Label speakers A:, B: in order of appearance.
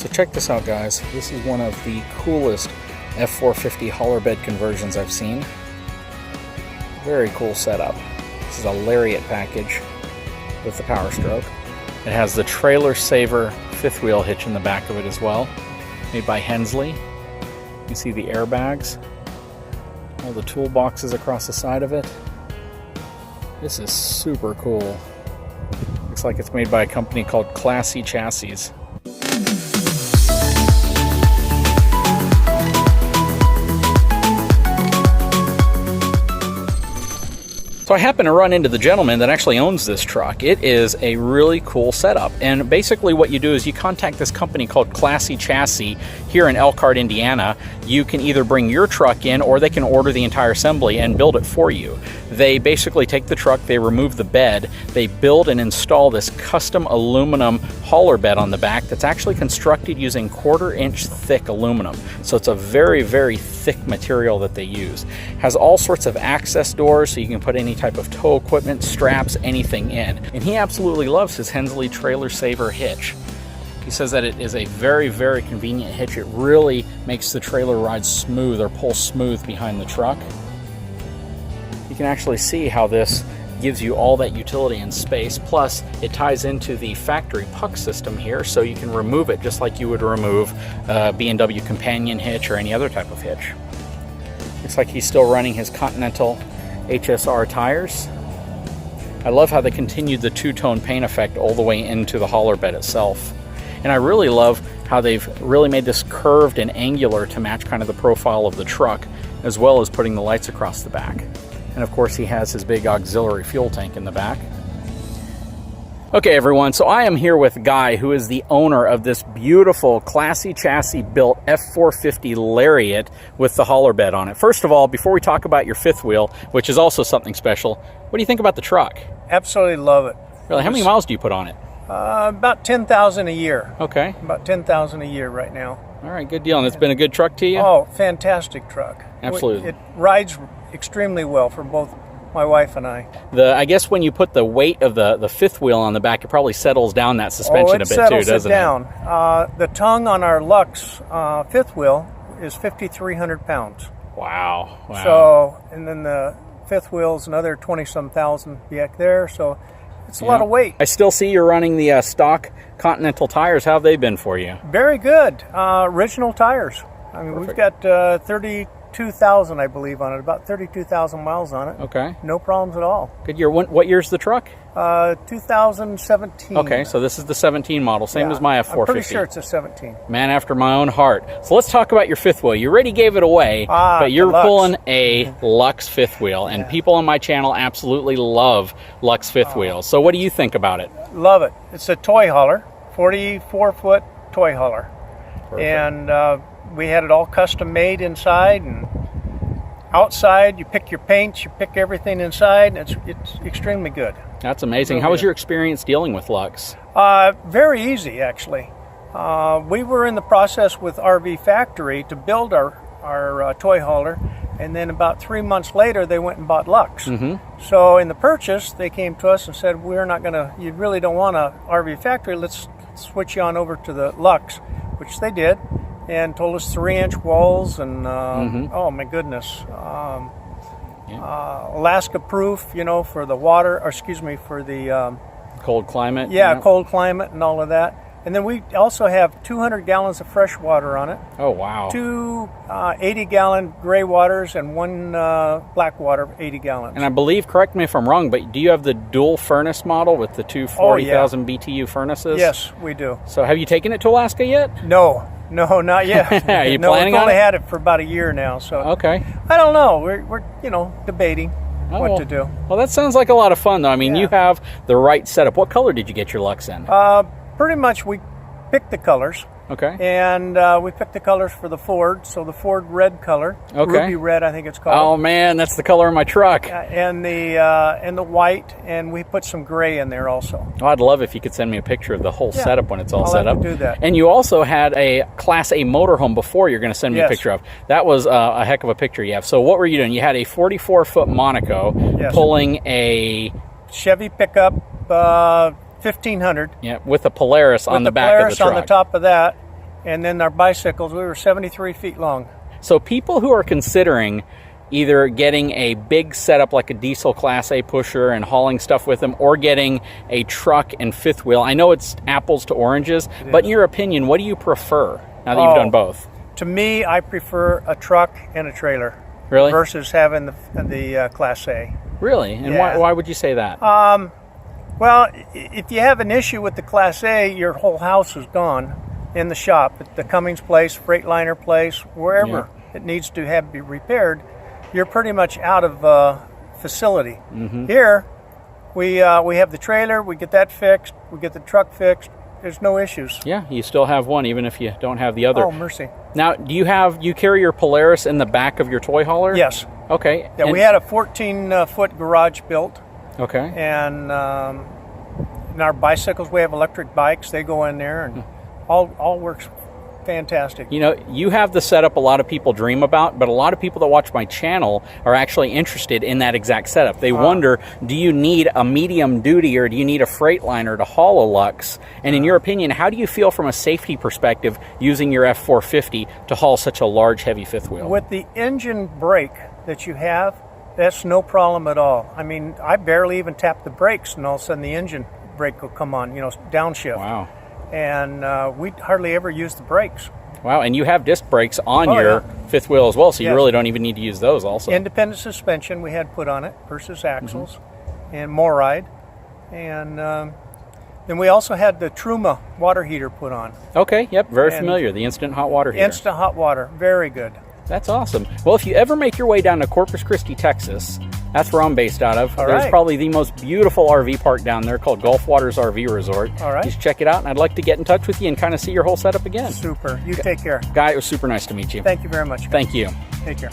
A: So check this out, guys. This is one of the coolest F450 hauler bed conversions I've seen. Very cool setup. This is a lariat package with the power stroke. It has the trailer saver fifth wheel hitch in the back of it as well, made by Hensley. You can see the airbags, all the toolboxes across the side of it. This is super cool. Looks like it's made by a company called Classy Chassis. So I happened to run into the gentleman that actually owns this truck. It is a really cool setup. And basically what you do is you contact this company called Classy Chassis here in Elkhart, Indiana. You can either bring your truck in or they can order the entire assembly and build it for you. They basically take the truck, they remove the bed, they build and install this custom aluminum hauler bed on the back that's actually constructed using 1/4 inch thick aluminum. So it's a very, very thick material that they use. Has all sorts of access doors so you can put any type of tow equipment, straps, anything in. And he absolutely loves his Hensley Trailer Saver hitch. He says that it is a very, very convenient hitch. It really makes the trailer ride smooth or pull smooth behind the truck. You can actually see how this gives you all that utility and space. Plus, it ties into the factory puck system here, so you can remove it just like you would remove a B&W companion hitch or any other type of hitch. Looks like he's still running his Continental HSR tires. I love how they continued the two-tone paint effect all the way into the hauler bed itself. And I really love how they've really made this curved and angular to match kind of the profile of the truck, as well as putting the lights across the back. And of course he has his big auxiliary fuel tank in the back. Okay everyone, so I am here with Guy, who is the owner of this beautiful Classy Chassis built F450 Lariat with the hauler bed on it. First of all, before we talk about your fifth wheel, which is also something special, what do you think about the truck?
B: Absolutely love it.
A: Really, how many miles do you put on it?
B: About 10,000 a year.
A: Okay.
B: About 10,000 a year right now.
A: All right, good deal. And it's been a good truck to you?
B: Oh, fantastic truck.
A: Absolutely.
B: It rides extremely well for both my wife and I.
A: I guess when you put the weight of the fifth wheel on the back, it probably settles down that suspension a bit too, doesn't it?
B: The tongue on our LUXE fifth wheel is 5,300 pounds.
A: Wow. Wow.
B: So, and then the fifth wheel is another 20-some thousand back there, so it's a lot of weight.
A: I still see you're running the stock Continental tires. How have they been for you?
B: Very good. Original tires. I mean,
A: Perfect.
B: We've got 32,000, I believe, on it. About 32,000 miles on it.
A: Okay.
B: No problems at all.
A: Good year. What year's the truck?
B: 2017.
A: Okay, so this is the 17 model, same as my F450.
B: I'm pretty sure it's a 17.
A: Man after my own heart. So let's talk about your fifth wheel. You already gave it away, but you're pulling a LUXE fifth wheel, and people on my channel absolutely love LUXE fifth wheels. So what do you think about it?
B: Love it. It's a toy hauler, 44-foot toy hauler.
A: Perfect.
B: And we had it all custom made inside and outside. You pick your paints, you pick everything inside, and it's extremely good.
A: That's amazing. How was your experience dealing with LUXE?
B: Very easy, actually. We were in the process with RV Factory to build our toy hauler, and then about 3 months later they went and bought LUXE. So in the purchase they came to us and said, we're not gonna, you really don't want a RV Factory, let's switch you on over to the LUXE, which they did, and told us 3-inch walls and oh my goodness, Alaska proof, you know, for the water, or excuse me, for the
A: cold climate.
B: Yeah, cold climate and all of that. And then we also have 200 gallons of fresh water on it.
A: Oh wow.
B: 2 80-gallon gray waters and 1 black water 80 gallons.
A: And I believe, correct me if I'm wrong, but do you have the dual furnace model with the two 40,000 BTU furnaces?
B: Yes, we do.
A: So have you taken it to Alaska yet?
B: No, not yet.
A: Are you planning on it?
B: We've only had it for about a year now, so
A: okay.
B: I don't know. We're you know, debating what to do.
A: Well, that sounds like a lot of fun, though. I mean, you have the right setup. What color did you get your LUXE in?
B: Pretty much we picked the colors.
A: Okay.
B: And we picked the colors for the Ford, so the Ford red color, ruby red, I think it's called.
A: Oh man, that's the color of my truck.
B: And the white, and we put some gray in there also.
A: Oh, I'd love if you could send me a picture of the whole setup when it's all set up.
B: I'll do that.
A: And you also had a Class A motorhome before you're going to send me a picture of. That was a heck of a picture you have. So what were you doing? You had a 44-foot Monaco pulling a
B: Chevy pickup 1500.
A: Yeah, with a Polaris on the back of the truck.
B: On the top of that. And then our bicycles, we were 73 feet long.
A: So people who are considering either getting a big setup like a diesel Class A pusher and hauling stuff with them, or getting a truck and fifth wheel, I know it's apples to oranges, but in your opinion, what do you prefer now that you've done both?
B: To me, I prefer a truck and a trailer.
A: Really?
B: Versus having the Class A.
A: Really? And why would you say that?
B: Well, if you have an issue with the Class A, your whole house is gone in the shop, at the Cummings place, Freightliner place, wherever it needs to be repaired. You're pretty much out of facility. Here, we have the trailer, we get that fixed, we get the truck fixed. There's no issues.
A: Yeah, you still have one even if you don't have the other.
B: Oh, mercy.
A: Now, do you carry your Polaris in the back of your toy hauler?
B: Yes.
A: Okay.
B: Yeah, we had a 14-foot garage built.
A: Okay.
B: And in our bicycles, we have electric bikes. They go in there, and all works fantastic.
A: You know, you have the setup a lot of people dream about, but a lot of people that watch my channel are actually interested in that exact setup. They wonder, do you need a medium duty or do you need a Freightliner to haul a LUXE? And in your opinion, how do you feel from a safety perspective using your F450 to haul such a large, heavy fifth wheel?
B: With the engine brake that you have, that's no problem at all. I mean, I barely even tap the brakes, and all of a sudden the engine brake will come on, downshift.
A: Wow.
B: And we hardly ever use the brakes.
A: Wow, and you have disc brakes on your fifth wheel as well, so you really don't even need to use those also.
B: Independent suspension we had put on it versus axles, and more ride. And then we also had the Truma water heater put on.
A: Okay, yep, very familiar, the instant hot water heater.
B: Instant hot water, very good.
A: That's awesome. Well, if you ever make your way down to Corpus Christi, Texas, that's where I'm based out of. There's probably the most beautiful RV park down there called Gulf Waters RV Resort.
B: All right.
A: Just check it out, and I'd like to get in touch with you and kind of see your whole setup again.
B: Super. You take care.
A: Guy, it was super nice to meet you.
B: Thank you very much.
A: Thank you.
B: Take care.